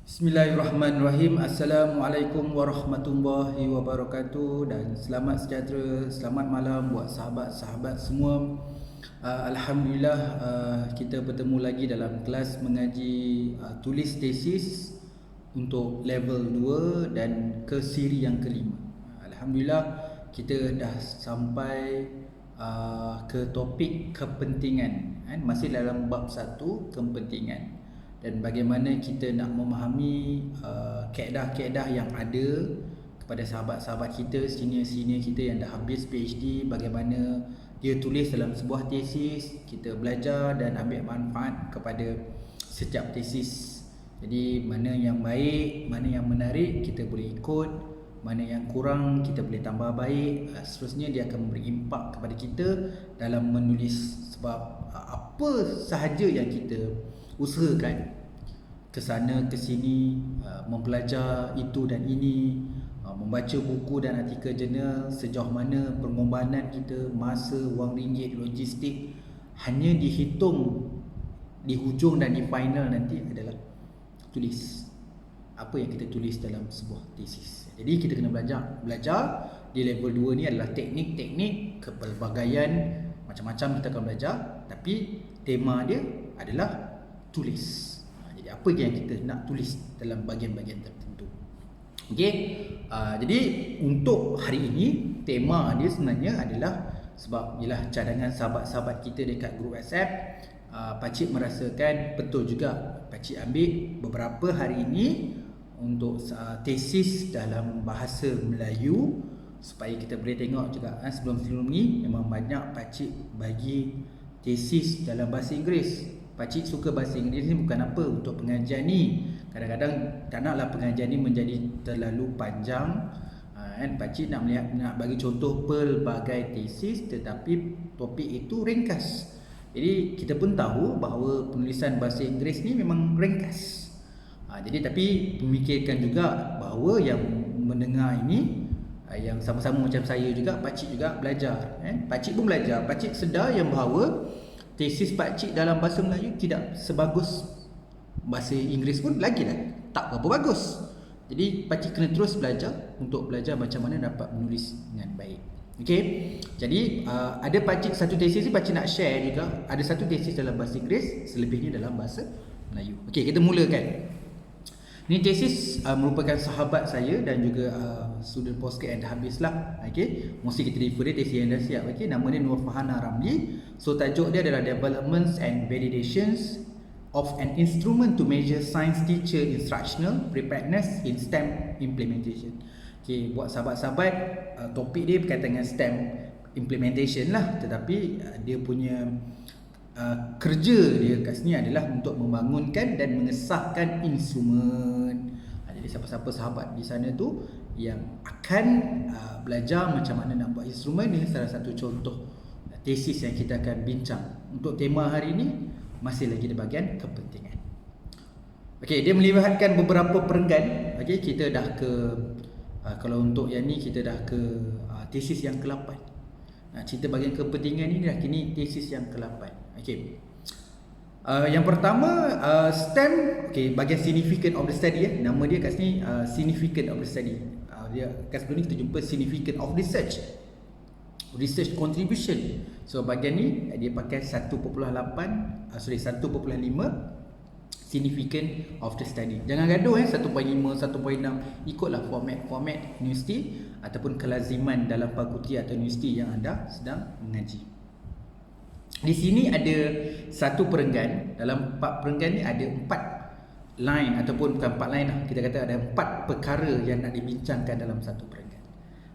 Bismillahirrahmanirrahim. Assalamualaikum warahmatullahi wabarakatuh dan selamat sejahtera, selamat malam buat sahabat-sahabat semua. Alhamdulillah, kita bertemu lagi dalam kelas mengaji tulis tesis untuk level 2 dan ke siri yang kelima. Alhamdulillah, kita dah sampai ke topik kepentingan, masih dalam bab 1 kepentingan, dan bagaimana kita nak memahami kaedah-kaedah yang ada kepada sahabat-sahabat kita, senior-senior kita yang dah habis PhD, bagaimana dia tulis dalam sebuah tesis, kita belajar dan ambil manfaat kepada setiap tesis. Jadi mana yang baik, mana yang menarik, kita boleh ikut, mana yang kurang kita boleh tambah baik. Seterusnya dia akan memberi impak kepada kita dalam menulis, sebab apa sahaja yang kita usahakan ke sana ke sini, mempelajar itu dan ini, membaca buku dan artikel jurnal, sejauh mana pengorbanan kita, masa, wang ringgit, logistik, hanya dihitung di hujung dan di final nanti adalah tulis apa yang kita tulis dalam sebuah tesis. Jadi kita kena belajar di level 2 ni adalah teknik-teknik kepelbagaian, macam-macam kita akan belajar, tapi tema dia adalah tulis. Jadi apa yang kita nak tulis dalam bahagian-bahagian tertentu. Okey. Jadi untuk hari ini tema dia sebenarnya adalah, sebab ialah cadangan sahabat-sahabat kita dekat grup WhatsApp, pakcik merasakan betul juga pakcik ambil beberapa hari ini untuk tesis dalam bahasa Melayu, supaya kita boleh tengok juga sebelum-sebelum ni memang banyak pakcik bagi tesis dalam bahasa Inggeris. Pakcik suka bahasa Inggeris ni bukan apa, untuk pengajian ni kadang-kadang tak naklah pengajian ni menjadi terlalu panjang, pakcik nak bagi contoh pelbagai tesis, tetapi topik itu ringkas. Jadi kita pun tahu bahawa penulisan bahasa Inggeris ni memang ringkas. Jadi tapi memikirkan juga bahawa yang mendengar ini, yang sama-sama macam saya juga, pakcik juga belajar. Pakcik pun belajar, pakcik sedar yang bahawa tesis pakcik dalam bahasa Melayu tidak sebagus bahasa Inggeris pun lagi lah tak berapa bagus. Jadi pakcik kena terus belajar untuk belajar macam mana dapat menulis dengan baik. Okey. Jadi ada pakcik satu tesis ni pakcik nak share juga. Ada satu tesis dalam bahasa Inggeris, selebihnya dalam bahasa Melayu. Okey, kita mulakan. Ini tesis merupakan sahabat saya dan juga student postgrad yang dah habis lah. Okay, mesti kita refer dia tesis yang dah siap. Okay, nama dia Nur Fahana Ramli. So tajuk dia adalah Developments and Validations of an Instrument to Measure Science Teacher Instructional Preparedness in STEM Implementation. Okay, buat sahabat-sahabat, topik dia berkaitan dengan STEM Implementation lah, tetapi dia punya kerja dia kat sini adalah untuk membangunkan dan mengesahkan instrumen. Jadi siapa-siapa sahabat di sana tu yang akan belajar macam mana nak buat instrumen, ini salah satu contoh tesis yang kita akan bincang. Untuk tema hari ini masih lagi di bahagian kepentingan. Okey, dia melibatkan beberapa perenggan. Okey, kita dah ke kalau untuk yang ni kita dah ke tesis yang ke-8. Cerita bahagian kepentingan ni dah kini tesis yang ke-8. Okey. Yang pertama STEM, okey, bahagian significant of the study. Nama dia kat sini significant of the study. Dia kat sebelum ni kita jumpa significant of research contribution. So bahagian ni dia pakai 1.5 significant of the study. Jangan gaduh 1.5, 1.6, ikutlah format universiti ataupun kelaziman dalam fakulti atau universiti yang anda sedang mengaji. Di sini ada satu perenggan. Dalam 4 perenggan ni ada 4 line, ataupun bukan 4 line lah, kita kata ada 4 perkara yang nak dibincangkan dalam satu perenggan.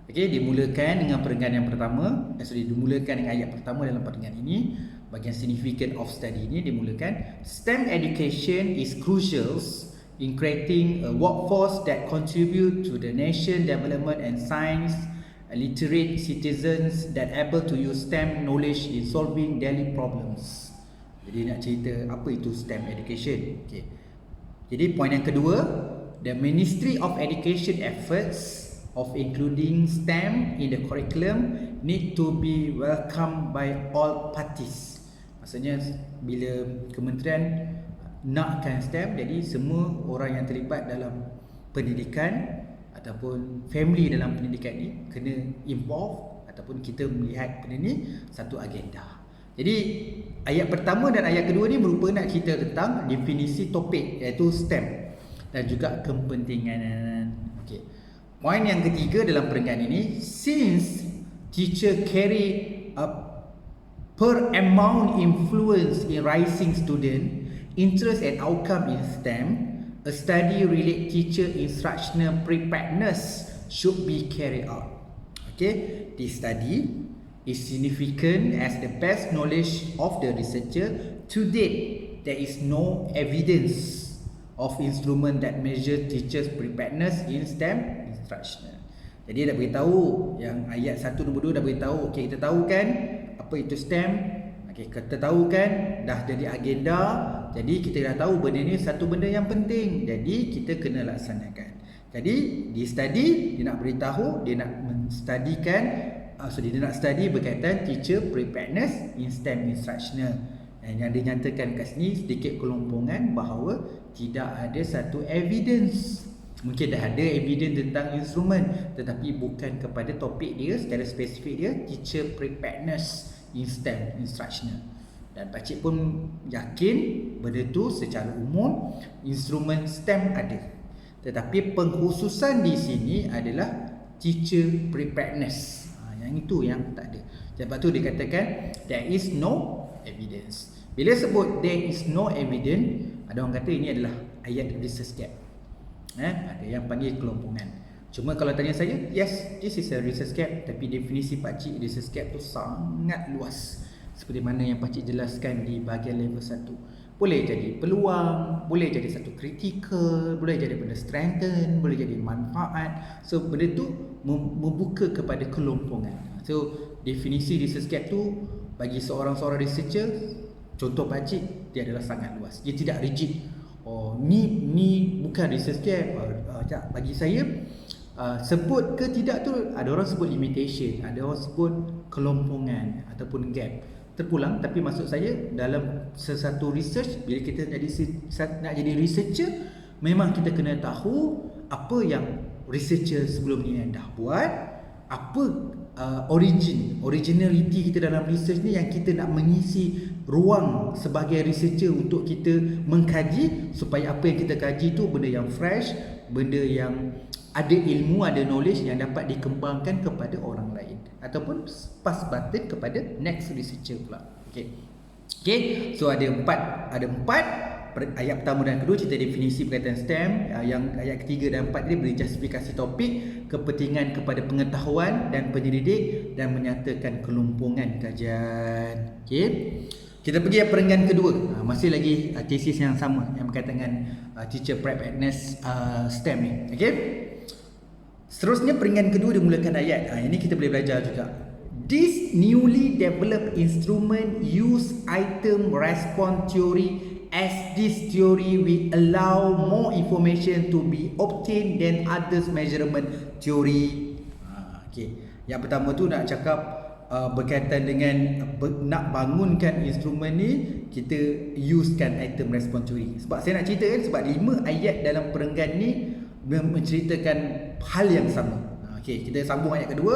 Okey, dimulakan dengan perenggan yang pertama. Dimulakan dengan ayat pertama dalam perenggan ini. Bahagian significant of study ini dimulakan, STEM education is crucial in creating a workforce that contribute to the nation development and science literate citizens that able to use STEM knowledge in solving daily problems. Jadi nak cerita apa itu STEM education. Okay. Jadi poin yang kedua, the Ministry of Education efforts of including STEM in the curriculum need to be welcomed by all parties. Maksudnya bila kementerian nakkan STEM. Jadi semua orang yang terlibat dalam pendidikan ataupun family dalam pendidikan ni kena involve, ataupun kita melihat benda ni satu agenda. Jadi ayat pertama dan ayat kedua ni merupakan nak cerita tentang definisi topik, iaitu STEM dan juga kepentingan. Okey. Poin yang ketiga dalam perenggan ini, since teacher carry a paramount influence in rising student interest and outcome in STEM, a study relate teacher instructional preparedness should be carried out. Okay, this study is significant as the best knowledge of the researcher to date. There is no evidence of instrument that measure teachers preparedness in STEM instructional. Jadi dah beritahu yang ayat 1 nombor 2 dah beritahu. Okey, kita tahu kan apa itu STEM. Okey, kita tahu kan dah jadi agenda. Jadi kita dah tahu benda ni satu benda yang penting. Jadi kita kena laksanakan. Jadi di study dia nak beritahu, dia nak menstudikan, dia nak study berkaitan teacher preparedness in STEM instructional. Dan yang dinyatakan kat sini sedikit kelompongan bahawa tidak ada satu evidence. Mungkin dah ada evidence tentang instrumen, tetapi bukan kepada topik dia secara spesifik dia, teacher preparedness in STEM instructional. Dan pakcik pun yakin benda tu secara umum instrumen STEM ada. Tetapi pengkhususan di sini adalah teacher preparedness. Yang itu yang tak ada. Sebab tu dikatakan there is no evidence. Bila sebut there is no evidence, ada orang kata ini adalah ayat research gap. Ada yang panggil kelompongan. Cuma kalau tanya saya, yes, this is a research gap. Tapi definisi pakcik research gap tu sangat luas, seperti mana yang pakcik jelaskan di bahagian level 1. Boleh jadi peluang, boleh jadi satu kritikal, boleh jadi benda strengthen, boleh jadi manfaat. So benda tu membuka kepada kelompongan. So definisi research gap tu bagi seorang researcher, contoh pakcik, dia adalah sangat luas. Dia tidak rigid. Oh, ni bukan research gap. Bagi saya sebut ke tidak tu, ada orang sebut limitation, ada orang sebut kelompongan ataupun gap. Terpulang, tapi maksud saya dalam sesuatu research, bila kita nak jadi researcher, memang kita kena tahu apa yang researcher sebelum ni dah buat, apa originality kita dalam research ni, yang kita nak mengisi ruang sebagai researcher untuk kita mengkaji, supaya apa yang kita kaji tu benda yang fresh, benda yang ada ilmu, ada knowledge yang dapat dikembangkan kepada orang lain ataupun pas batin kepada next researcher pula. Okay, so ada empat ayat pertama dan kedua cerita definisi berkaitan STEM. Yang ayat ketiga dan empat ni beri justifikasi topik, kepentingan kepada pengetahuan dan penyelidik, dan menyatakan kelompongan kajian. Okay, kita pergi perenggan kedua. Masih lagi tesis yang sama yang berkaitan dengan teacher preparedness STEM ni. Okay, seterusnya perenggan kedua dimulakan ayat. Ini kita boleh belajar juga. This newly developed instrument use item response theory, as this theory will allow more information to be obtained than others measurement theory. Okay. Yang pertama tu nak cakap berkaitan dengan nak bangunkan instrumen ni, kita usekan item response theory. Sebab saya nak cerita kan, sebab 5 ayat dalam perenggan ni menceritakan hal yang sama. Okay, kita sambung ayat kedua.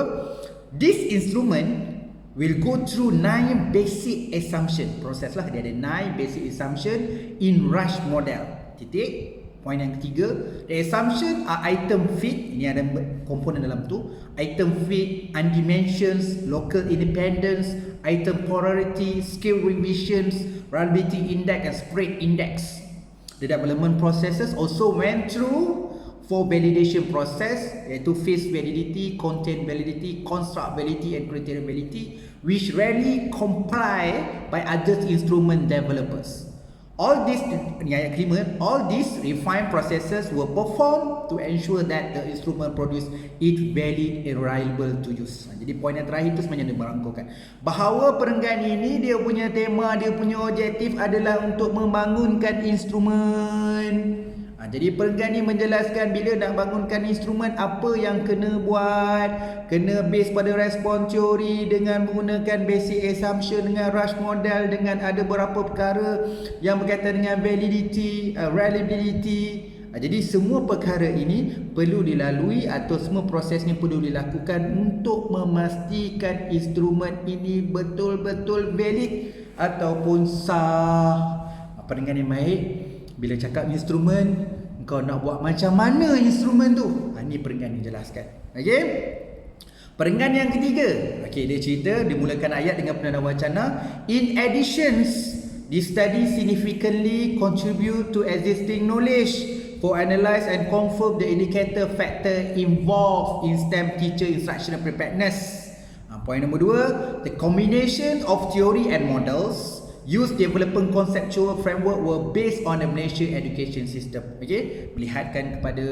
This instrument will go through 9 basic assumption. Proses lah, dia ada 9 basic assumption in Rush model. Titik. Poin yang ketiga, the assumption are item fit. Ini ada komponen dalam tu. Item fit, undimensions, local independence, item polarity, scale revisions, reliability index and spread index. The development processes also went through 4 validation process, iaitu phase validity, content validity, construct validity and criteria validity, which rarely comply by other instrument developers. All these, ni ayat kelima, all these refined processes were performed to ensure that the instrument produced is valid and reliable to use. Jadi poin yang terakhir itu sebenarnya dia merangkukan bahawa perenggan ini dia punya tema, dia punya objektif adalah untuk membangunkan instrumen. instrumen. Jadi perenggan ni menjelaskan bila nak bangunkan instrumen apa yang kena buat, kena base pada respon teori dengan menggunakan basic assumption, dengan rush model, dengan ada beberapa perkara yang berkaitan dengan validity, reliability. Jadi semua perkara ini perlu dilalui atau semua proses ni perlu dilakukan untuk memastikan instrumen ini betul-betul valid ataupun sah. Perenggan yang baik, bila cakap instrumen, kau nak buat macam mana instrumen tu? Ini perenggan yang jelaskan. Okey. Perenggan yang ketiga. Okey, dia cerita, dia mulakan ayat dengan perdana wacana. In addition, this study significantly contribute to existing knowledge for analyze and confirm the indicator factor involved in STEM teacher instructional preparedness. Point nombor 2, the combination of theory and models use development conceptual framework were based on the Malaysia education system. Okey, melihatkan kepada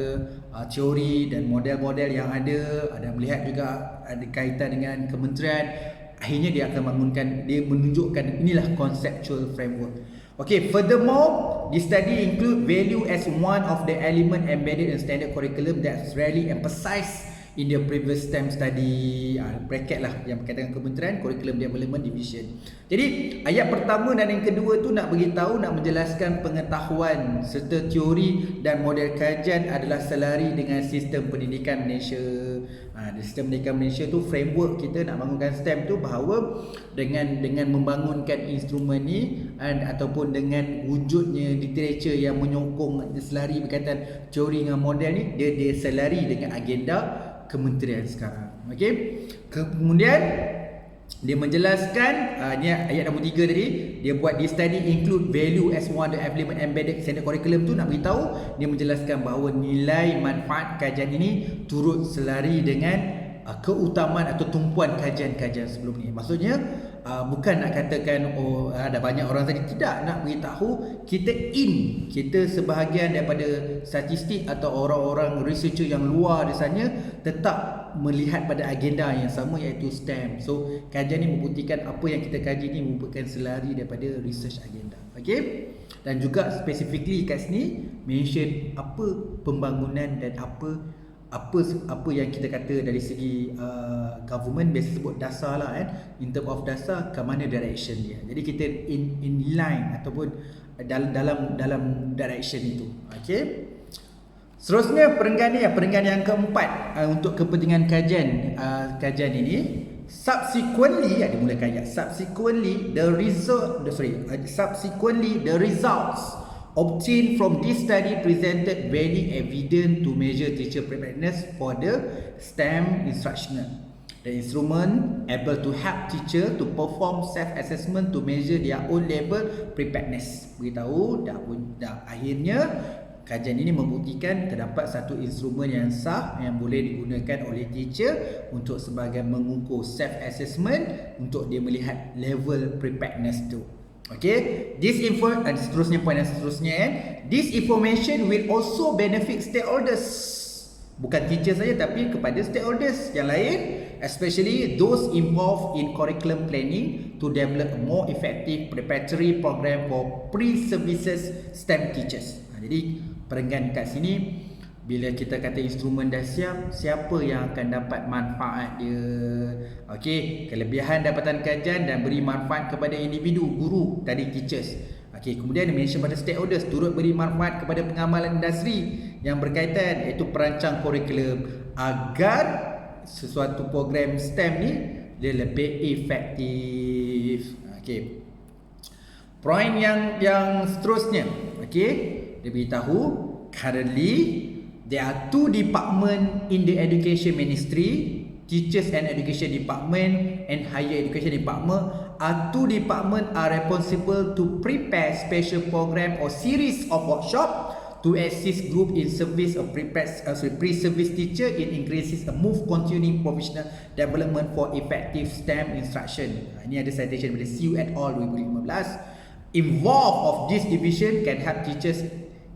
teori dan model-model yang ada, melihat juga ada kaitan dengan kementerian. Akhirnya dia akan bangunkan, dia menunjukkan inilah conceptual framework. Okay, furthermore, this study include value as one of the element embedded in standard curriculum that's rarely emphasized in the previous STEM study. Bracket lah yang berkaitan dengan kementerian, curriculum development division. Jadi ayat pertama dan yang kedua tu nak beritahu, nak menjelaskan pengetahuan serta teori dan model kajian adalah selari dengan sistem pendidikan Malaysia. Sistem pendidikan Malaysia tu framework kita nak bangunkan STEM tu, bahawa dengan membangunkan instrumen ni ataupun dengan wujudnya literature yang menyokong selari berkaitan teori dengan model ni, dia selari dengan agenda kementerian sekarang. Okey. Kemudian dia menjelaskan ni ayat nombor 3 tadi, dia buat this study include value as one of the element embedded standard curriculum tu, nak beritahu dia menjelaskan bahawa nilai manfaat kajian ini turut selari dengan keutamaan atau tumpuan kajian-kajian sebelum ni. Maksudnya bukan nak katakan ada banyak orang tadi, tidak, nak beritahu kita sebahagian daripada statistik atau orang-orang researcher yang luar di sana tetap melihat pada agenda yang sama, iaitu STEM. So kajian ni membuktikan apa yang kita kaji ni merupakan selari daripada research agenda. Okey. Dan juga specifically kat sini mention apa pembangunan dan apa yang kita kata dari segi government biasa sebut dasar lah kan, in term of dasar ke mana direction dia. Jadi kita in line ataupun dalam direction itu. Okey. Seterusnya perenggan yang keempat untuk kepentingan kajian ini. Subsequently the results obtained from this study presented very evident to measure teacher preparedness for the STEM instructional. The instrument able to help teacher to perform self-assessment to measure their own level preparedness. Beritahu dah akhirnya kajian ini membuktikan terdapat satu instrumen yang sah yang boleh digunakan oleh teacher untuk sebagai mengukur self-assessment untuk dia melihat level preparedness tu. Okay, this info dan seterusnya point yang seterusnya this information will also benefit stakeholders, bukan teacher saja tapi kepada stakeholders yang lain, especially those involved in curriculum planning to develop a more effective preparatory program for pre-services STEM teachers. Jadi perenggan kat sini, bila kita kata instrumen dah siap, siapa yang akan dapat manfaat dia? Okey, kelebihan dapatan kajian dan beri manfaat kepada individu, guru, tadi teachers. Okey, kemudian mention pada stakeholders, turut beri manfaat kepada pengamalan industri yang berkaitan, iaitu perancang kurikulum, agar sesuatu program STEM ni dia lebih efektif. Okey. Point yang seterusnya, okey, dia beritahu currently there are two departments in the education ministry, teachers and education department and higher education department. Two departments are responsible to prepare special program or series of workshop to assist group in service of pre-service teacher in increases a move continuing professional development for effective STEM instruction. Ini ada citation dari CU et al 2015. Involved of this division can help teachers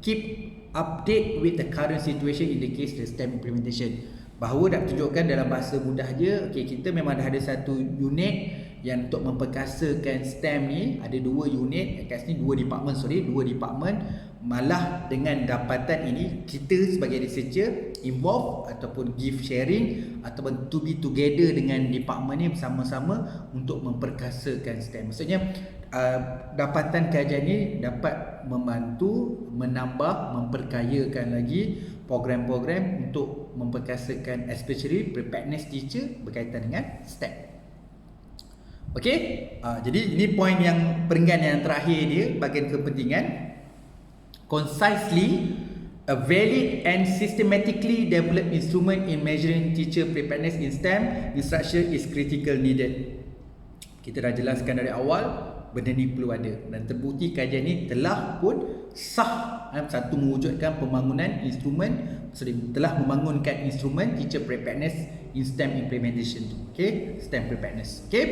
keep update with the current situation in the case the STEM implementation. Bahawa nak tunjukkan dalam bahasa mudah je, okay, kita memang dah ada satu unit yang untuk memperkasakan STEM ni, ada dua unit kat sini, dua department Malah dengan dapatan ini, kita sebagai researcher involve ataupun give sharing ataupun to be together dengan department ni bersama-sama untuk memperkasakan STEM. Maksudnya dapatan kajian ni dapat membantu, menambah, memperkayakan lagi program-program untuk memperkasakan especially preparedness teacher berkaitan dengan STEM. Okey, jadi ini poin yang perenggan yang terakhir dia, bahagian kepentingan. Concisely, a valid and systematically developed instrument in measuring teacher preparedness in STEM instruction is critical needed. Kita dah jelaskan dari awal, benda ni perlu ada dan terbukti kajian ni telah pun sah satu mewujudkan pembangunan instrumen, telah membangunkan instrumen teacher preparedness in STEM implementation tu. Okay, STEM preparedness. Okay,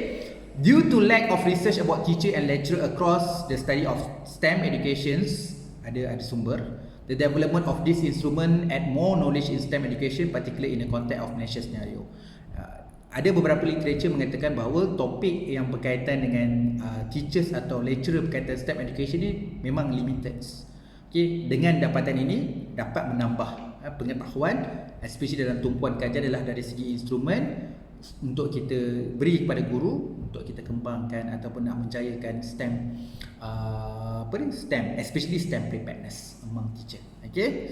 due to lack of research about teacher and lecturer across the study of STEM educations, ada sumber, the development of this instrument add more knowledge in STEM education, particularly in the context of Malaysia scenario. Ada beberapa literature mengatakan bahawa topik yang berkaitan dengan teachers atau lecturer berkaitan STEM education ni memang limited. Okay, dengan dapatan ini dapat menambah pengetahuan, especially dalam tumpuan kajian adalah dari segi instrumen untuk kita beri kepada guru untuk kita kembangkan ataupun nak menjayakan STEM STEM, especially STEM preparedness among teacher. Okey,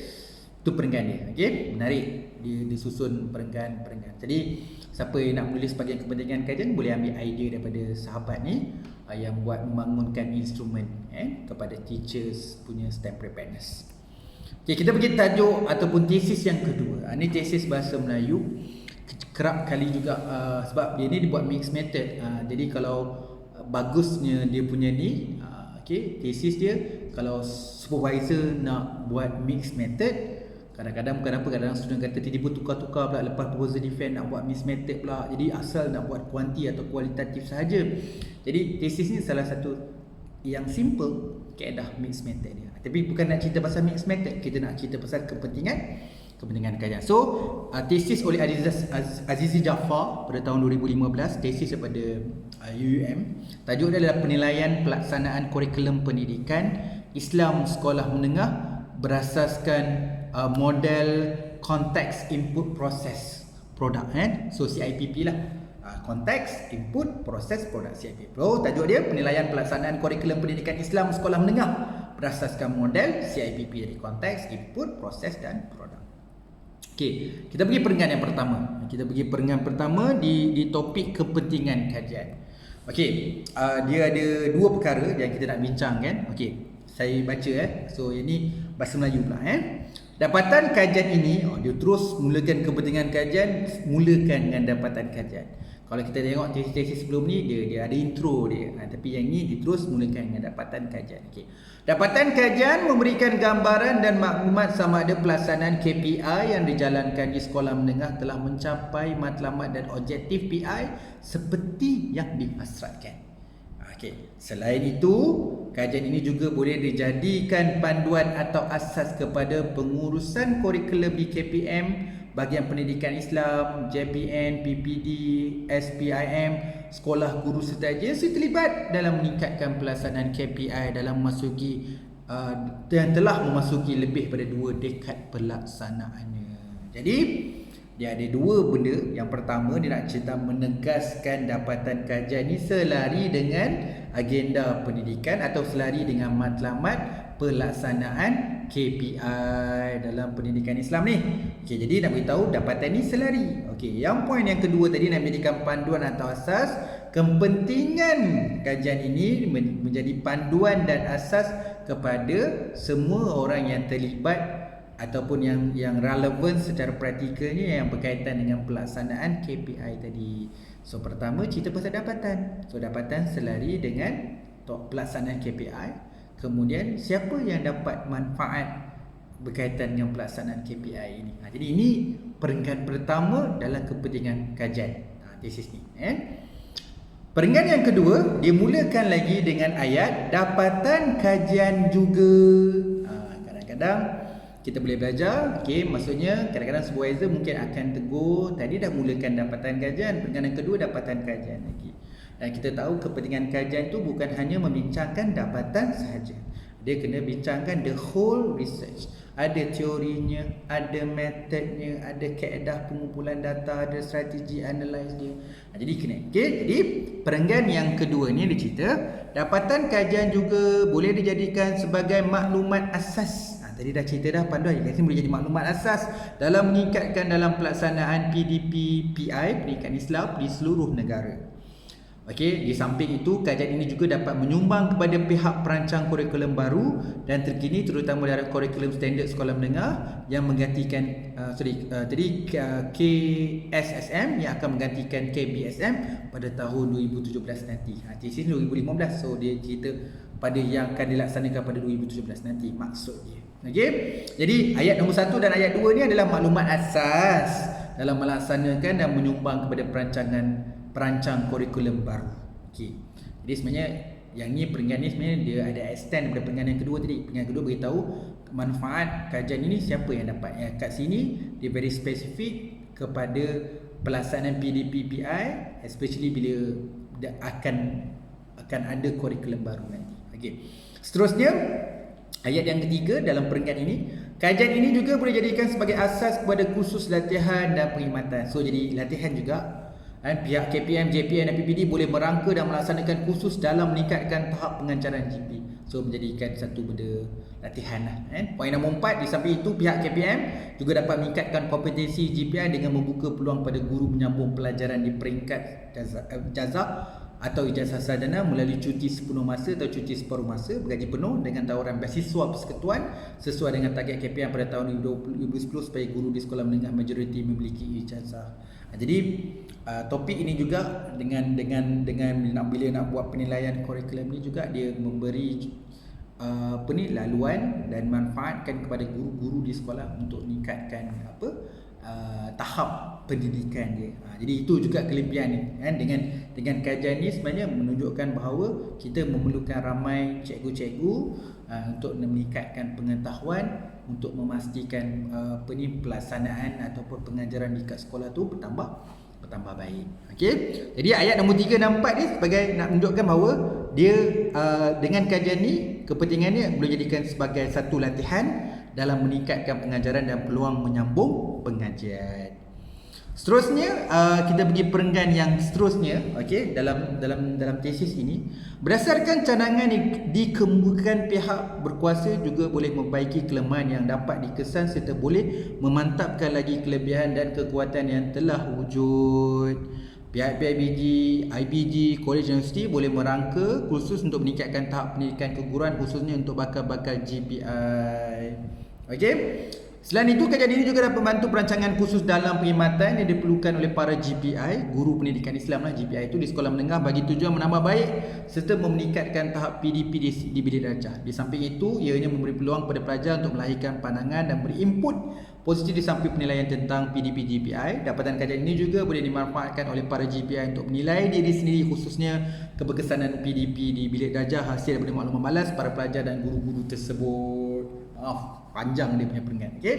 itu perenggan dia. Okey, menarik, dia disusun perenggan. Jadi siapa yang nak menulis bahagian kepentingan kajian boleh ambil idea daripada sahabat ni yang buat membangunkan instrumen kepada teachers punya STEM preparedness. Okey, kita pergi tajuk ataupun tesis yang kedua. Ini tesis bahasa Melayu. Kerap kali juga sebab dia ni dibuat mixed method. Jadi kalau bagusnya dia punya ni, okey, tesis dia kalau supervisor nak buat mixed method, kadang-kadang bukan apa, kadang-kadang student kata tiba-tiba tukar-tukar pula lepas proposal defense nak buat mixed method pula. Jadi asal nak buat kuanti atau kualitatif sahaja. Jadi tesis ni salah satu yang simple kaedah mixed method dia. Tapi bukan nak cerita pasal mixed method, kita nak cerita pasal kepentingan kajian. So, tesis oleh Azizi Jaafar pada tahun 2015, tesis daripada UUM. Tajuk dia adalah penilaian pelaksanaan kurikulum pendidikan Islam sekolah menengah berasaskan model konteks input proses produk. So CIPP lah. Konteks input proses produk CIPP. Tajuk dia penilaian pelaksanaan kurikulum pendidikan Islam sekolah menengah berasaskan model CIPP dari konteks input proses dan produk. Okey, kita pergi perenggan yang pertama. Kita pergi perenggan pertama di topik kepentingan kajian. Okey, dia ada dua perkara yang kita nak bincangkan. Okey, saya baca So ini bahasa Melayu pula Dapatan kajian ini, dia terus mulakan kepentingan kajian, mulakan dengan dapatan kajian. Kalau kita tengok tesis-tesis sebelum ni dia ada intro dia. Tapi yang ni dia terus mulakan dengan dapatan kajian. Okey. Dapatan kajian memberikan gambaran dan maklumat sama ada pelaksanaan KPI yang dijalankan di sekolah menengah telah mencapai matlamat dan objektif PI seperti yang dihasratkan. Okey. Selain itu, kajian ini juga boleh dijadikan panduan atau asas kepada pengurusan kurikulum di KPM, bahagian pendidikan Islam, JPN, PPD, SPIM, sekolah guru serta agensi terlibat dalam meningkatkan pelaksanaan KPI dalam memasuki dan telah memasuki lebih pada 2 dekad pelaksanaannya. Jadi dia ada dua benda. Yang pertama, dia nak cerita menegaskan dapatan kajian ni selari dengan agenda pendidikan atau selari dengan matlamat pelaksanaan KPI dalam pendidikan Islam ni. Okey, jadi nak beritahu dapatan ni selari. Okey, yang poin yang kedua tadi nak menjadikan panduan atau asas. Kepentingan kajian ini menjadi panduan dan asas kepada semua orang yang terlibat ataupun yang relevan secara praktikalnya yang berkaitan dengan pelaksanaan KPI tadi. So pertama cerita pasal dapatan. So dapatan selari dengan pelaksanaan KPI. Kemudian siapa yang dapat manfaat berkaitan dengan pelaksanaan KPI ini. Jadi ini perenggan pertama dalam kepentingan kajian tesis ni. Perenggan yang kedua, dia mulakan lagi dengan ayat dapatan kajian juga. Kadang-kadang kita boleh belajar, okey, maksudnya kadang-kadang supervisor mungkin akan tegur, tadi dah mulakan dapatan kajian, perenggan yang kedua dapatan kajian lagi. Dan kita tahu kepentingan kajian itu bukan hanya membincangkan dapatan sahaja. Dia kena bincangkan the whole research. Ada teorinya, ada metodnya, ada kaedah pengumpulan data, ada strategi analyse dia. Jadi kena. Okey, jadi perenggan yang kedua ni dia cerita, dapatan kajian juga boleh dijadikan sebagai maklumat asas. Tadi dah cerita dah panduan ini boleh jadi maklumat asas dalam meningkatkan dalam pelaksanaan PDP PI pendidikan Islam di seluruh negara. Okey, di samping itu kajian ini juga dapat menyumbang kepada pihak perancang kurikulum baru dan terkini terutama dalam kurikulum standard sekolah menengah yang menggantikan tadi KSSM yang akan menggantikan KBSM pada tahun 2017 nanti. Di sini 2015, so dia cerita pada yang akan dilaksanakan pada 2017 nanti maksud dia. Okey. Jadi ayat nombor 1 dan ayat 2 ni adalah maklumat asas dalam melaksanakan dan menyumbang kepada perancang kurikulum baru. Okey. Jadi sebenarnya yang ni perenggan ni sebenarnya dia ada extend daripada perenggan yang kedua tadi. Perenggan kedua beritahu manfaat kajian ini siapa yang dapat. Yang kat sini dia very specific kepada pelaksanaan PDP PI, especially bila akan ada kurikulum baru nanti. Okey. Seterusnya ayat yang ketiga dalam perenggan ini, kajian ini juga boleh jadikan sebagai asas kepada kursus latihan dan perkhidmatan. So jadi latihan juga pihak KPM, JPM dan PPD boleh merangka dan melaksanakan kursus dalam meningkatkan tahap pengajaran GP. So menjadikan satu benda latihan lah. Poin nombor 4, di samping itu pihak KPM juga dapat meningkatkan kompetensi GPI dengan membuka peluang pada guru menyambung pelajaran di peringkat jazah atau ijazah sarjana melalui cuti sepenuh masa atau cuti separuh masa bergaji penuh dengan tawaran beasiswa persekutuan sesuai dengan target KPM pada tahun 2010 supaya guru di sekolah menengah majoriti memiliki ijazah. Jadi topik ini juga dengan bila nak buat penilaian kurikulum ni juga dia memberi laluan dan manfaatkan kepada guru-guru di sekolah untuk meningkatkan tahap pendidikan dia. Jadi itu juga kelebihan ni dengan kajian ni sebenarnya menunjukkan bahawa kita memerlukan ramai cikgu-cikgu untuk meningkatkan pengetahuan untuk memastikan pelaksanaan ataupun pengajaran di kat sekolah tu bertambah baik. Okey. Jadi ayat nombor 3 dan 4 ni sebagai nak menunjukkan bahawa dia dengan kajian ni kepentingannya boleh jadikan sebagai satu latihan dalam meningkatkan pengajaran dan peluang menyambung pengajian. Seterusnya kita pergi perenggan yang seterusnya. Okey, dalam tesis ini berdasarkan cadangan dikemukakan pihak berkuasa juga boleh membaiki kelemahan yang dapat dikesan serta boleh memantapkan lagi kelebihan dan kekuatan yang telah wujud. Pihak PIBG, IBG, Kolej Universiti boleh merangka kursus untuk meningkatkan tahap pendidikan keguruan khususnya untuk bakal-bakal GPI. Okey. Selain itu, kajian ini juga dapat membantu perancangan khusus dalam perkhidmatan yang diperlukan oleh para GPI, guru pendidikan Islam lah GPI itu di sekolah menengah bagi tujuan menambah baik serta meningkatkan tahap PDP di bilik darjah. Di samping itu, ianya memberi peluang kepada pelajar untuk melahirkan pandangan dan beri input positif di samping penilaian tentang PDP GPI. Dapatan kajian ini juga boleh dimanfaatkan oleh para GPI untuk menilai diri sendiri khususnya keberkesanan PDP di bilik darjah hasil daripada maklumat balas para pelajar dan guru-guru tersebut. Panjang dia punya perenggan. Okay?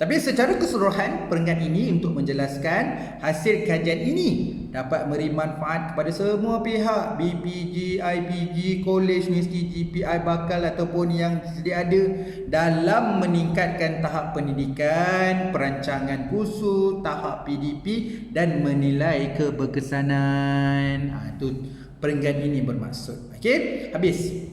Tapi secara keseluruhan perenggan ini untuk menjelaskan hasil kajian ini dapat memberi manfaat kepada semua pihak, BPG, IPG, Kolej, Universiti, GPI bakal ataupun yang sedia ada dalam meningkatkan tahap pendidikan, perancangan kursus, tahap PDP dan menilai keberkesanan. Itu perenggan ini bermaksud. Okey, habis.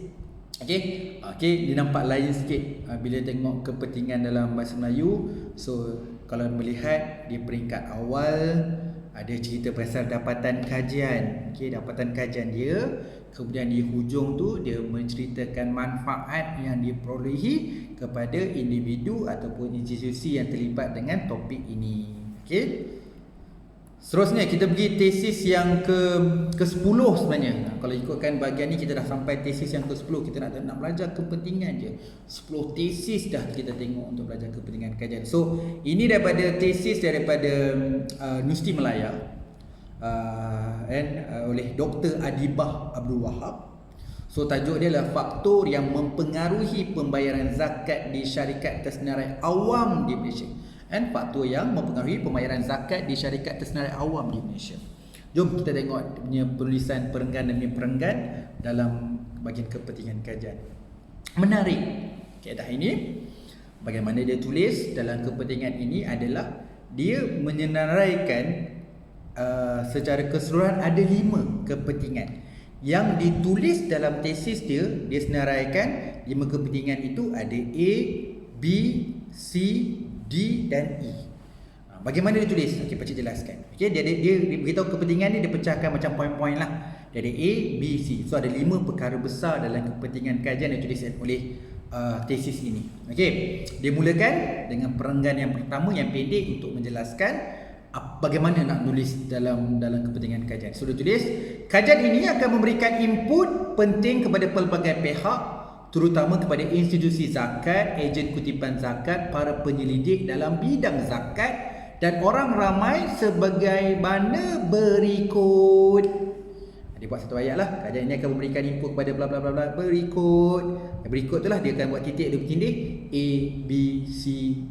Okey, dia nampak lain sikit bila tengok kepentingan dalam bahasa Melayu. So kalau melihat di peringkat awal ada cerita pasal dapatan kajian. Okey, dapatan kajian dia, kemudian di hujung tu dia menceritakan manfaat yang diperolehi kepada individu ataupun institusi yang terlibat dengan topik ini. Okey. Seterusnya kita pergi tesis yang ke-10 sebenarnya. Kalau ikutkan bahagian ni kita dah sampai tesis yang ke-10. Kita nak belajar kepentingan je. 10 tesis dah kita tengok untuk belajar kepentingan kajian. So ini daripada tesis daripada Universiti Malaya oleh Dr. Adibah Abdul Wahab. So tajuk dia adalah faktor yang mempengaruhi pembayaran zakat di syarikat tersenarai awam di Malaysia. Dan faktor yang mempengaruhi pembayaran zakat di syarikat tersenarai awam di Malaysia. Jom kita tengok punya penulisan perenggan demi perenggan dalam bahagian kepentingan kajian. menarik. Kaedah ini bagaimana dia tulis dalam kepentingan ini adalah dia menyenaraikan secara keseluruhan ada 5 kepentingan yang ditulis dalam tesis dia. Dia senaraikan 5 kepentingan itu ada A, B, C, D dan E. Bagaimana dia tulis? Okey, pakcik jelaskan. Okey, dia beritahu kepentingan ni dia pecahkan macam poin-poin lah. Dia ada A, B, C. So ada 5 perkara besar dalam kepentingan kajian yang ditulis oleh tesis ini. Okey, dia mulakan dengan perenggan yang pertama yang pendek untuk menjelaskan bagaimana nak tulis dalam kepentingan kajian. So dia tulis, kajian ini akan memberikan input penting kepada pelbagai pihak, terutama kepada institusi zakat, ejen kutipan zakat, para penyelidik dalam bidang zakat dan orang ramai sebagaimana berikut. Dia buat satu ayat lah, kajian ini akan memberikan input kepada bla bla bla bla berikut. Berikut tu lah dia akan buat titik, dia bertindih A, B, C,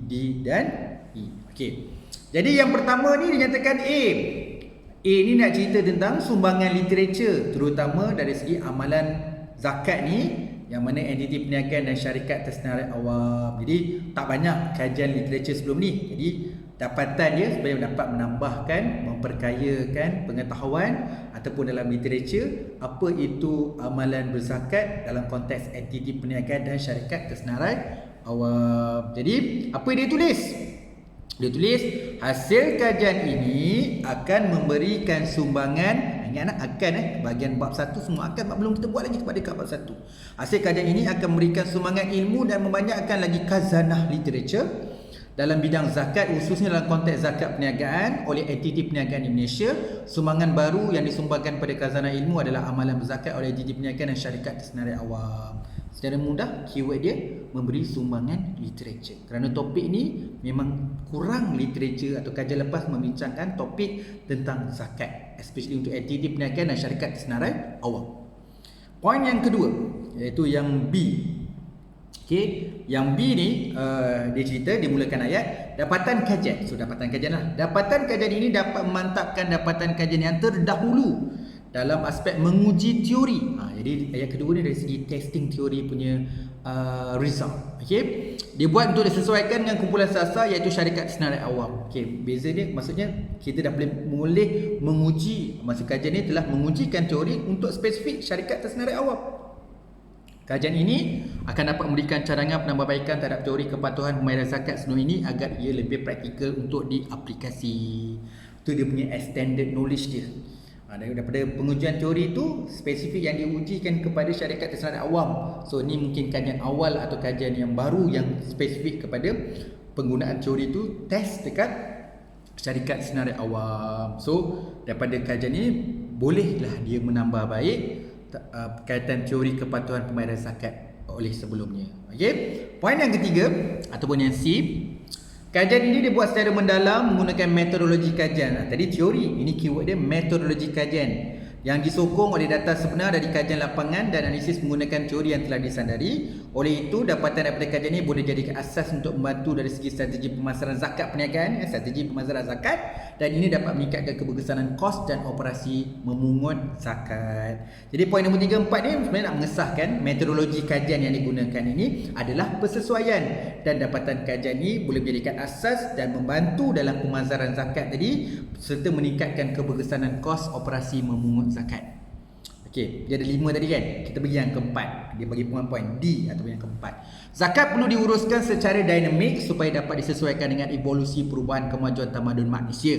D dan E. Okey. Jadi yang pertama ni dinyatakan A. A ni nak cerita tentang sumbangan literatur, terutama dari segi amalan zakat ni, yang mana entiti perniagaan dan syarikat tersenarai awam. Jadi tak banyak kajian literatur sebelum ni. Jadi dapatan dia sebenarnya dapat menambahkan, memperkayakan pengetahuan ataupun dalam literatur apa itu amalan berzakat dalam konteks entiti perniagaan dan syarikat tersenarai awam. Jadi apa dia tulis? Dia tulis hasil kajian ini akan memberikan sumbangan. Ingat akan bahagian bab 1 semua akan, belum kita buat lagi kepada bab 1. Hasil kajian ini akan memberikan sumbangan ilmu dan membanyakkan lagi khazanah literatur dalam bidang zakat, khususnya dalam konteks zakat perniagaan oleh entiti perniagaan di Malaysia. Sumbangan baru yang disumbangkan pada khazanah ilmu adalah amalan berzakat oleh entiti perniagaan dan syarikat tersenarai awam. Secara mudah, keyword dia memberi sumbangan literatur. Kerana topik ni memang kurang literatur atau kajian lepas membincangkan topik tentang zakat, especially untuk entiti perniagaan dan syarikat tersenarai awam. Poin yang kedua, iaitu yang B. Okey, yang B ni dia cerita, dia mulakan ayat dapatan kajian. So dapatan kajian lah. Dapatan kajian ini dapat memantapkan dapatan kajian yang terdahulu dalam aspek menguji teori. Jadi ayat kedua ni dari segi testing teori punya result. Okey, dia buat untuk disesuaikan dengan kumpulan sasar iaitu syarikat tersenarai awam. Okey, beza dia maksudnya kita dah boleh menguji, maksud kajian ni telah mengujikan teori untuk spesifik syarikat tersenarai awam. Kajian ini akan dapat memberikan cadangan penambahbaikan terhadap teori kepatuhan pembayaran zakat sebelum ini agar ia lebih praktikal untuk diaplikasi. Itu dia punya extended knowledge dia. Daripada pengujian teori itu spesifik yang diujikan kepada syarikat tersenarai awam. So ni mungkin kajian awal atau kajian yang baru yang spesifik kepada penggunaan teori itu test dekat syarikat tersenarai awam. So daripada kajian ini bolehlah dia menambah baik berkaitan teori kepatuhan pembayaran zakat oleh sebelumnya. Okey. Poin yang ketiga ataupun yang C, kajian ini dibuat secara mendalam menggunakan metodologi kajian. Tadi teori, ini keyword dia metodologi kajian yang disokong oleh data sebenar dari kajian lapangan dan analisis menggunakan teori yang telah disandari. Oleh itu, dapatan daripada kajian ini boleh jadikan asas untuk membantu dari segi strategi pemasaran zakat perniagaan, strategi pemasaran zakat, dan ini dapat meningkatkan keberkesanan kos dan operasi memungut zakat. Jadi poin nombor 3, 4 ni sebenarnya nak mengesahkan metodologi kajian yang digunakan ini adalah persesuaian, dan dapatan kajian ini boleh menjadikan asas dan membantu dalam pemasaran zakat tadi serta meningkatkan keberkesanan kos operasi memungut zakat. Okey, dia ada 5 tadi kan. Kita pergi yang keempat. Dia bagi poin-poin D atau yang keempat. Zakat perlu diuruskan secara dinamik supaya dapat disesuaikan dengan evolusi perubahan kemajuan tamadun manusia.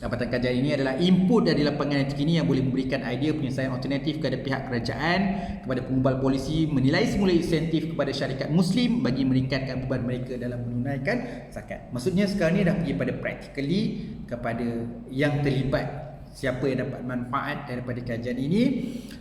Dapatan kajian ini adalah input dari lapangan yang terkini yang boleh memberikan idea penyelesaian alternatif kepada pihak kerajaan, kepada pengubal polisi, menilai semula insentif kepada syarikat Muslim bagi meningkatkan beban mereka dalam menunaikan zakat. Maksudnya sekarang ni dah pergi pada practically kepada yang terlibat, siapa yang dapat manfaat daripada kajian ini,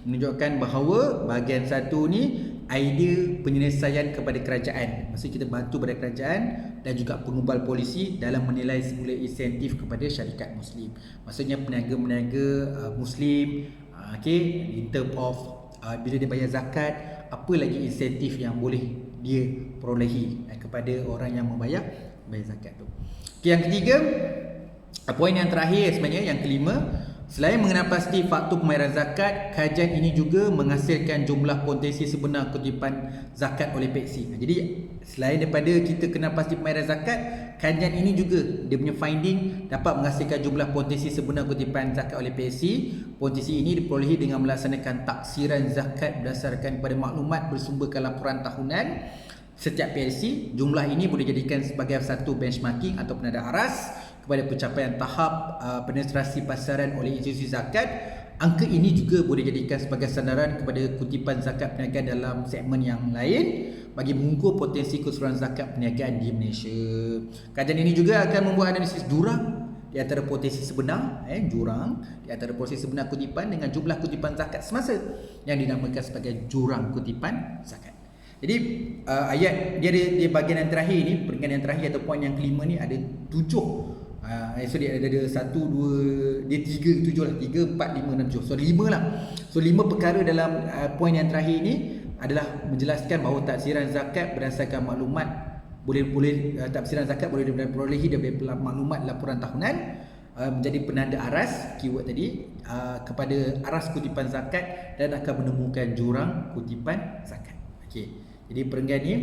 menunjukkan bahawa bahagian satu ni idea penyelesaian kepada kerajaan. Maksudnya kita bantu pada kerajaan dan juga pengubal polisi dalam menilai semula insentif kepada syarikat Muslim. Maksudnya peniaga-peniaga Muslim, okay, in term of bila dia bayar zakat, apa lagi insentif yang boleh dia perolehi kepada orang yang membayar zakat tu. Okay, yang ketiga, poin yang terakhir sebenarnya, yang kelima, Selain mengenal pasti faktor pembayaran zakat, kajian ini juga menghasilkan jumlah potensi sebenar kutipan zakat oleh PXC. Jadi selain daripada kita kenal pasti pembayaran zakat, kajian ini juga dia punya finding dapat menghasilkan jumlah potensi sebenar kutipan zakat oleh PXC. Potensi ini diperolehi dengan melaksanakan taksiran zakat berdasarkan kepada maklumat bersumberkan laporan tahunan setiap PLC. Jumlah ini boleh dijadikan sebagai satu benchmarking atau penanda aras kepada pencapaian tahap penetrasi pasaran oleh institusi zakat. Angka ini juga boleh dijadikan sebagai sandaran kepada kutipan zakat perniagaan dalam segmen yang lain bagi mengukur potensi keseluruhan zakat perniagaan di Malaysia. Kajian ini juga akan membuat analisis jurang di antara potensi sebenar jurang di antara potensi sebenar kutipan dengan jumlah kutipan zakat semasa yang dinamakan sebagai jurang kutipan zakat. Jadi ayat dia ada bahagian yang terakhir ni, peringkat yang terakhir atau poin yang kelima ni ada 7. So dia ada 1, 2, dia 3, 7 lah, 3, 4, 5, 6, 7. So 5 lah. So 5 perkara dalam poin yang terakhir ni adalah menjelaskan bahawa taksiran zakat berdasarkan maklumat boleh taksiran zakat boleh diperolehi daripada maklumat laporan tahunan menjadi penanda aras keyword tadi kepada aras kutipan zakat dan akan menemukan jurang kutipan zakat. Okey. Jadi perenggan ni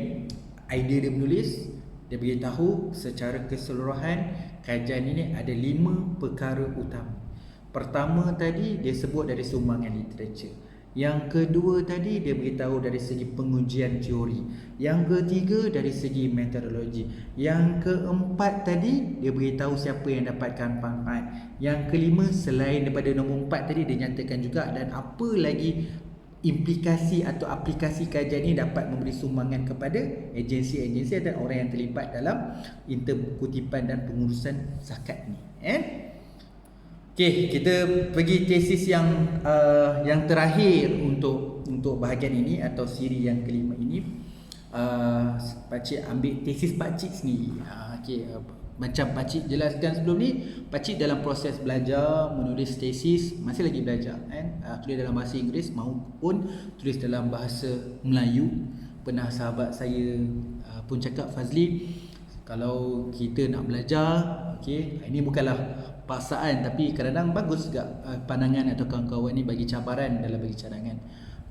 idea dia menulis, dia beritahu secara keseluruhan kajian ini ada 5 perkara utama. Pertama tadi dia sebut dari sumbangan literature. Yang kedua tadi dia beritahu dari segi pengujian teori. Yang ketiga dari segi metodologi. Yang keempat tadi dia beritahu siapa yang dapatkan manfaat. Yang kelima selain daripada nombor 4 tadi dia nyatakan juga dan apa lagi implikasi atau aplikasi kajian ini dapat memberi sumbangan kepada agensi-agensi dan orang yang terlibat dalam interkutipan dan pengurusan zakat ni. Okey, kita pergi tesis yang terakhir untuk bahagian ini atau siri yang kelima ini. Pakcik ambil tesis pakcik sendiri. Okey, macam pakcik jelaskan sebelum ni, pakcik dalam proses belajar menulis tesis masih lagi belajar tulis dalam bahasa Inggeris maupun tulis dalam bahasa Melayu. Pernah sahabat saya pun cakap, Fazli, kalau kita nak belajar, okey, ini bukanlah paksaan tapi kadang-kadang bagus juga pandangan atau kawan-kawan ni bagi cabaran dalam bagi cadangan.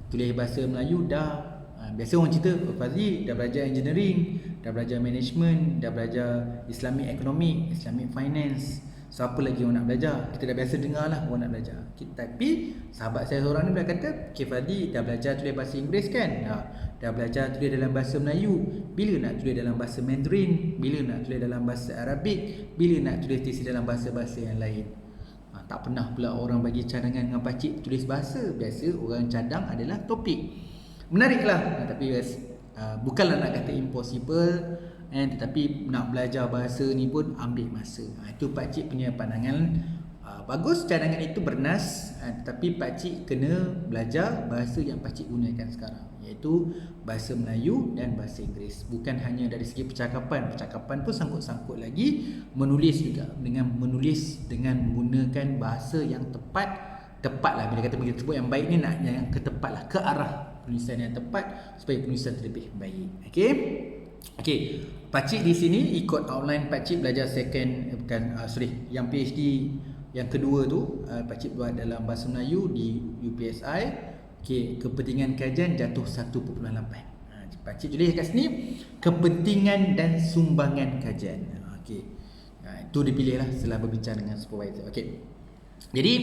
Tulis bahasa Melayu dah biasa orang cerita, Fazli dah belajar engineering, dah belajar management, dah belajar Islamic economic, Islamic finance. So apa lagi orang nak belajar? Kita dah biasa dengar lah orang nak belajar. Tapi sahabat saya seorang ni bila kata, Fazli dah belajar tulis bahasa Inggeris kan? Dah belajar tulis dalam bahasa Melayu. Bila nak tulis dalam bahasa Mandarin? Bila nak tulis dalam bahasa Arabik? Bila nak tulis tesis dalam bahasa-bahasa yang lain? Tak pernah pula orang bagi cadangan dengan pakcik tulis bahasa. Biasa orang cadang adalah topik. Menariklah, tapi bukanlah nak kata impossible, tetapi nak belajar bahasa ni pun ambil masa. Itu pakcik punya pandangan. Bagus cadangan itu bernas, tapi pakcik kena belajar bahasa yang pakcik gunakan sekarang, iaitu bahasa Melayu dan bahasa Inggeris. Bukan hanya dari segi percakapan pun sangkut-sangkut lagi menulis juga, dengan menulis dengan menggunakan bahasa yang tepatlah. Bila kata begitu sebut yang baik ni nak yang ketepatlah, ke arah penulisan yang tepat supaya penulisan terlebih baik. Okey. Pakcik di sini ikut outline pakcik belajar yang PhD yang kedua tu pakcik buat dalam bahasa Melayu di UPSI. Okey, kepentingan kajian jatuh 1.8. Pakcik tulis kat sini kepentingan dan sumbangan kajian. Okey. Itu dipilihlah setelah berbincang dengan supervisor. Okey. Jadi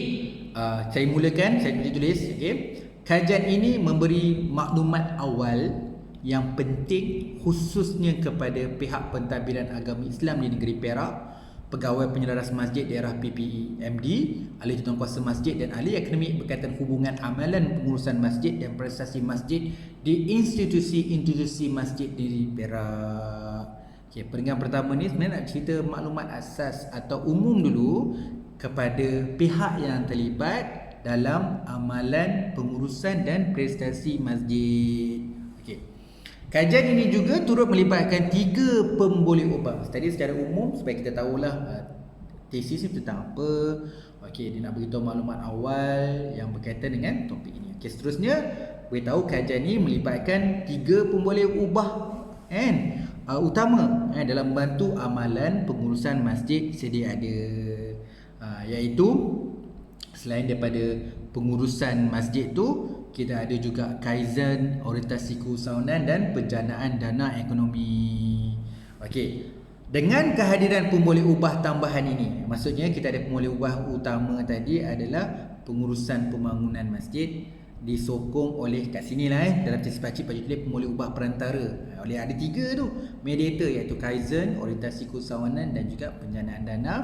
saya mulakan, saya tulis okey. Kajian ini memberi maklumat awal yang penting khususnya kepada pihak pentadbiran agama Islam di negeri Perak, pegawai penyelaras masjid daerah PPE MD, ahli jawatankuasa masjid dan ahli akademik berkaitan hubungan amalan pengurusan masjid dan prestasi masjid di institusi-institusi masjid di Perak. Okey, peringkat pertama ni sebenarnya nak cerita maklumat asas atau umum dulu kepada pihak yang terlibat dalam amalan pengurusan dan prestasi masjid. Okey. Kajian ini juga turut melibatkan 3 pemboleh ubah. Tadi secara umum supaya kita tahulah tesis ni tentang apa. Okey, dia nak beritahu maklumat awal yang berkaitan dengan topik ini. Okey, seterusnya beritahu kajian ini melibatkan 3 pemboleh ubah utama dalam membantu amalan pengurusan masjid sedia ada, iaitu Selain daripada pengurusan masjid tu, kita ada juga kaizen, orientasi keusahawanan dan penjanaan dana ekonomi. Okey. Dengan kehadiran pemboleh ubah tambahan ini, maksudnya kita ada pemboleh ubah utama tadi adalah pengurusan pembangunan masjid, disokong oleh kat sini lah dalam tesis pakcik bagi tulis pemboleh ubah perantara. Oleh ada 3 tu mediator, iaitu kaizen, orientasi keusahawanan dan juga penjanaan dana.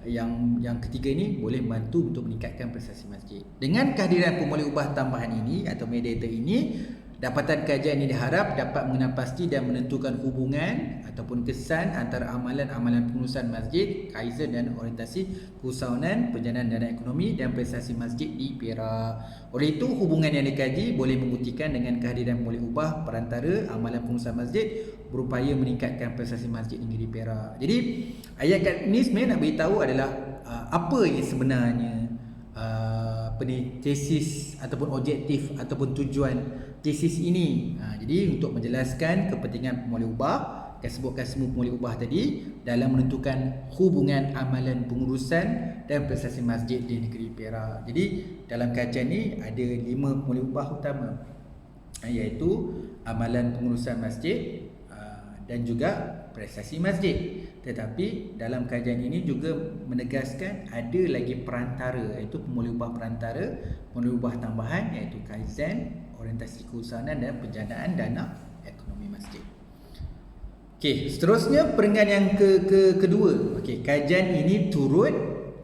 Yang ketiga ni boleh membantu untuk meningkatkan prestasi masjid. Dengan kehadiran pemboleh ubah tambahan ini atau mediator ini, dapatan kajian ini diharap dapat mengenal pasti dan menentukan hubungan ataupun kesan antara amalan-amalan pengurusan masjid, kaizen dan orientasi keusahawanan, penjanaan dana ekonomi dan prestasi masjid di Perak. Oleh itu, hubungan yang dikaji boleh membuktikan dengan kehadiran pemboleh ubah perantara amalan pengurusan masjid berupaya meningkatkan prestasi masjid di negeri Perak. Jadi ayat kat ni sebenarnya nak beritahu adalah apa yang sebenarnya tesis ataupun objektif ataupun tujuan tesis ini. Jadi untuk menjelaskan kepentingan pemboleh ubah, saya sebutkan semua pemboleh ubah tadi dalam menentukan hubungan amalan pengurusan dan prestasi masjid di negeri Perak. Jadi dalam kajian ni ada 5 pemboleh ubah utama, iaitu amalan pengurusan masjid dan juga prestasi masjid. Tetapi dalam kajian ini juga menegaskan ada lagi perantara, iaitu pemboleh ubah perantara, pemboleh ubah tambahan iaitu kaizen, orientasi keusahawanan dan penjanaan dana ekonomi masjid. Okey, seterusnya perenggan yang kedua. Okey, kajian ini turut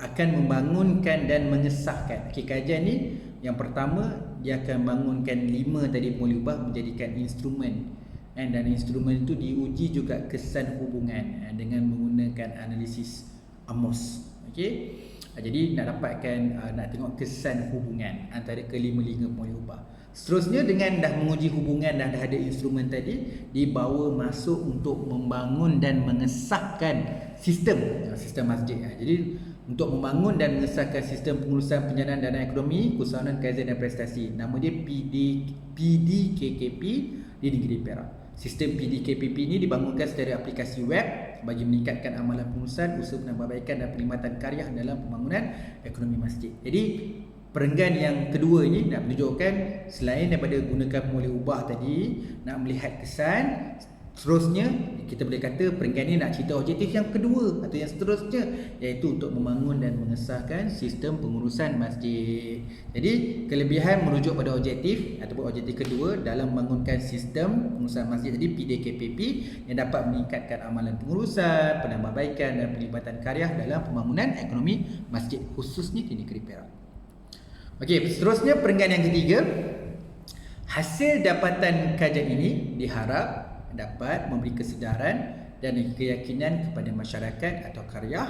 akan membangunkan dan mengesahkan. Okey, kajian ni yang pertama dia akan bangunkan 5 tadi pemboleh ubah menjadikan instrumen. Dan instrumen itu diuji juga kesan hubungan dengan menggunakan analisis Amos. Okey. Jadi nak dapatkan nak tengok kesan hubungan antara kelima-lima pemboleh ubah. Seterusnya dengan dah menguji hubungan dan dah ada instrumen tadi, dibawa masuk untuk membangun dan mengesahkan sistem masjid. Jadi untuk membangun dan mengesahkan sistem pengurusan penjanaan dana ekonomi, keusahawanan, kaizen dan prestasi. Nama dia PDKKP di negeri Perak. Sistem PDKPP ini dibangunkan secara aplikasi web bagi meningkatkan amalan pengurusan, usaha penambahbaikan dan perkhidmatan karya dalam pembangunan ekonomi masjid. Jadi perenggan yang kedua ini nak menunjukkan selain daripada gunakan pemboleh ubah tadi, nak melihat kesan. Seterusnya kita boleh kata perenggan ini nak cerita objektif yang kedua atau yang seterusnya, iaitu untuk membangun dan mengesahkan sistem pengurusan masjid. Jadi kelebihan merujuk pada objektif ataupun objektif kedua dalam membangunkan sistem pengurusan masjid tadi PDKPP yang dapat meningkatkan amalan pengurusan, penambahbaikan dan perlibatan karya dalam pembangunan ekonomi masjid khususnya di negeri Perak. Okey, seterusnya perenggan yang ketiga. Hasil dapatan kajian ini diharap dapat memberi kesedaran dan keyakinan kepada masyarakat atau karya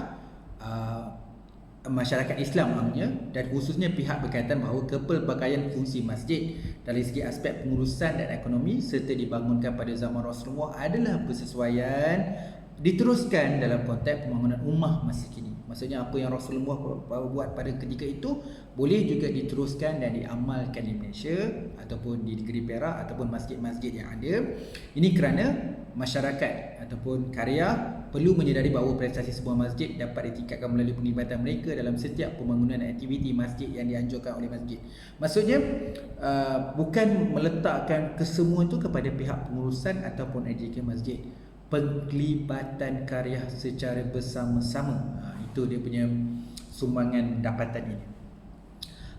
masyarakat Islam namanya, dan khususnya pihak berkaitan bahawa kepelbagaian fungsi masjid dari segi aspek pengurusan dan ekonomi serta dibangunkan pada zaman Rasulullah adalah bersesuaian diteruskan dalam konteks pembangunan ummah masa kini. Maksudnya apa yang Rasulullah buat pada ketika itu boleh juga diteruskan dan diamalkan di Malaysia ataupun di negeri Perak ataupun masjid-masjid yang ada. Ini kerana masyarakat ataupun karya perlu menyedari bahawa prestasi sebuah masjid dapat ditingkatkan melalui penglibatan mereka dalam setiap pembangunan aktiviti masjid yang dianjurkan oleh masjid. Maksudnya bukan meletakkan kesemua itu kepada pihak pengurusan ataupun AJK masjid. Penglibatan karya secara bersama-sama, itu dia punya sumbangan dapatan ini.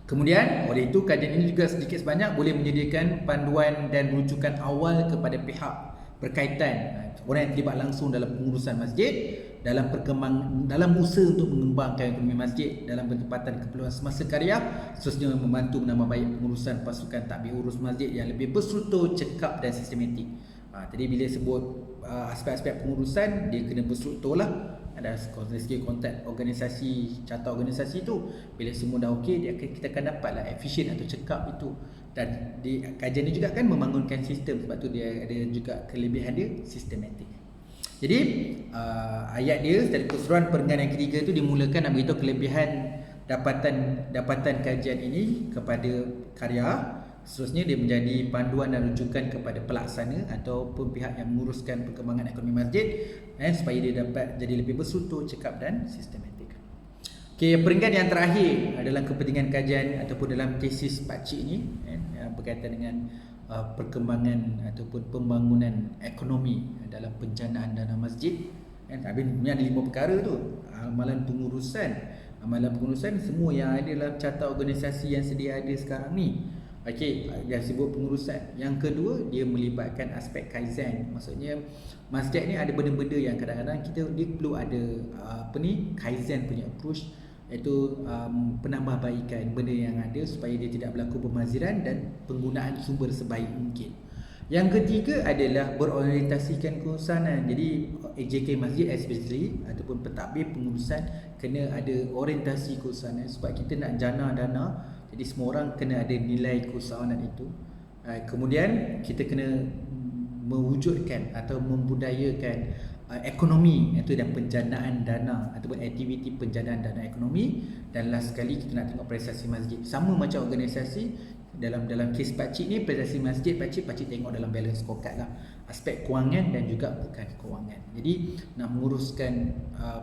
Kemudian oleh itu kajian ini juga sedikit sebanyak boleh menyediakan panduan dan rujukan awal kepada pihak berkaitan, orang yang terlibat langsung dalam pengurusan masjid, dalam usaha untuk mengembangkan ekonomi masjid dalam bertepatan keperluan semasa karya, seterusnya membantu menambah baik pengurusan pasukan takbir urus masjid yang lebih berstruktur, cekap dan sistematik. Tadi bila sebut aspek-aspek pengurusan, dia kena berstruktur lah. Ada segi konteks organisasi, carta organisasi tu, bila semua dah okey, kita akan dapatlah efisien atau cekap itu. Dan di kajian ni juga kan membangunkan sistem, sebab tu dia ada juga kelebihan dia sistematik. Jadi ayat dia dari keseluruhan perenggan yang ketiga tu dimulakan nak beritahu kelebihan dapatan kajian ini kepada karya. Seterusnya dia menjadi panduan dan rujukan kepada pelaksana ataupun pihak yang menguruskan perkembangan ekonomi masjid, supaya dia dapat jadi lebih berstruktur, cekap dan sistematik. Okay, peringkat yang terakhir dalam kepentingan kajian ataupun dalam tesis pakcik ni berkaitan dengan perkembangan ataupun pembangunan ekonomi dalam penjanaan dana masjid. Tapi ada 5 perkara tu. Amalan pengurusan semua yang ada dalam carta organisasi yang sedia ada sekarang ni. Okey, yang sebut pengurusan. Yang kedua, dia melibatkan aspek kaizen. Maksudnya masjid ni ada benda-benda yang kadang-kadang dia perlu ada kaizen punya approach, iaitu penambahbaikan benda yang ada supaya dia tidak berlaku pemaziran dan penggunaan sumber sebaik mungkin. Yang ketiga adalah berorientasikan keusahanan. Jadi AJK masjid especially ataupun pentadbir pengurusan kena ada orientasi keusahanan sebab kita nak jana dana. Jadi semua orang kena ada nilai keusahanan itu. Kemudian kita kena mewujudkan atau membudayakan ekonomi, iaitu dan penjanaan dana ataupun aktiviti penjanaan dana ekonomi. Dan last sekali kita nak tengok prestasi masjid. Sama macam organisasi, dalam kes pakcik ni, prestasi masjid pakcik tengok dalam balance scorecard lah, aspek kewangan dan juga bukan kewangan. Jadi nak menguruskan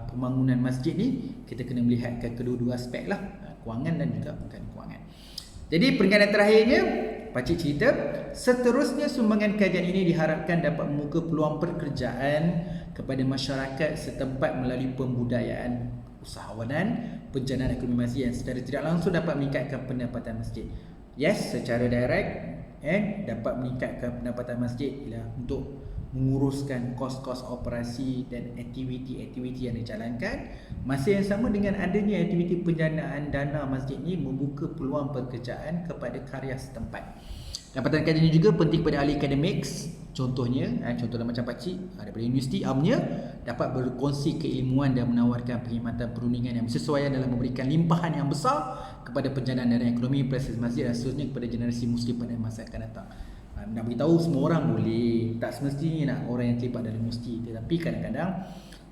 pembangunan masjid ni, kita kena melihatkan kedua-dua aspek lah, kewangan dan juga bukan kewangan. Jadi peringkat yang terakhirnya, pakcik cerita, seterusnya sumbangan kajian ini diharapkan dapat membuka peluang pekerjaan kepada masyarakat setempat melalui pembudayaan usahawanan, penjanaan ekonomi masjid yang secara tidak langsung dapat meningkatkan pendapatan masjid. Yes, secara direct dapat meningkatkan pendapatan masjid ialah untuk menguruskan kos-kos operasi dan aktiviti-aktiviti yang dijalankan. Masa yang sama dengan adanya aktiviti penjanaan dana masjid ni membuka peluang pekerjaan kepada karya setempat. Dapatan kajian ini juga penting kepada ahli akademiks. Contohnya, contohnya macam pakcik daripada universiti, amnya dapat berkongsi keilmuan dan menawarkan perkhidmatan perundingan yang bersesuaian dalam memberikan limpahan yang besar kepada penjanaan dana ekonomi, prestasi masjid dan seterusnya kepada generasi muslim pada masa akan datang. Nak beritahu semua orang boleh, tak semestinya nak orang yang terlibat dalam universiti. Tetapi kadang-kadang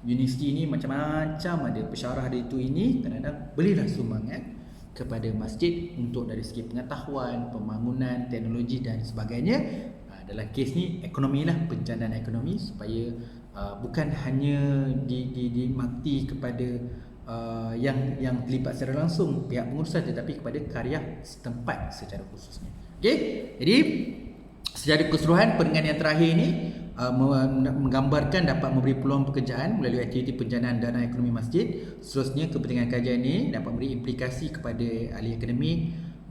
universiti ni macam-macam, ada pesyarah dia itu ini, kadang-kadang berilah sumbangan kepada masjid untuk dari segi pengetahuan, pembangunan, teknologi dan sebagainya. Dalam kes ni ekonomi lah, penjanaan ekonomi, supaya bukan hanya dimakti kepada yang terlibat secara langsung pihak pengurusan, tetapi kepada karya setempat secara khususnya. Okey, jadi secara keseluruhan peringkat yang terakhir ini menggambarkan dapat memberi peluang pekerjaan melalui aktiviti penjanaan dana ekonomi masjid. Seterusnya kepentingan kajian ini dapat memberi implikasi kepada ahli akademik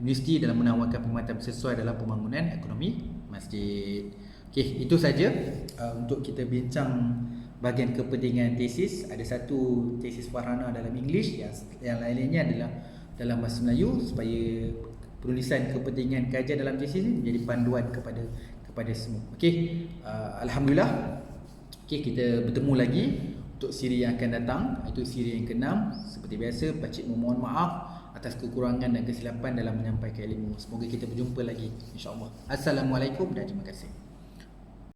universiti dalam menawarkan perkhidmatan sesuai dalam pembangunan ekonomi masjid. Okey, itu saja untuk kita bincang bahagian kepentingan tesis. Ada satu tesis Farhana dalam English, yang lain-lainnya adalah dalam bahasa Melayu, supaya penulisan kepentingan kajian dalam tesis ini menjadi panduan kepada semua. Okey, alhamdulillah. Okey, kita bertemu lagi untuk siri yang akan datang, iaitu siri yang ke-6. Seperti biasa, pakcik memohon maaf atas kekurangan dan kesilapan dalam menyampaikan ilmu. Semoga kita berjumpa lagi, insya-Allah. Assalamualaikum dan terima kasih.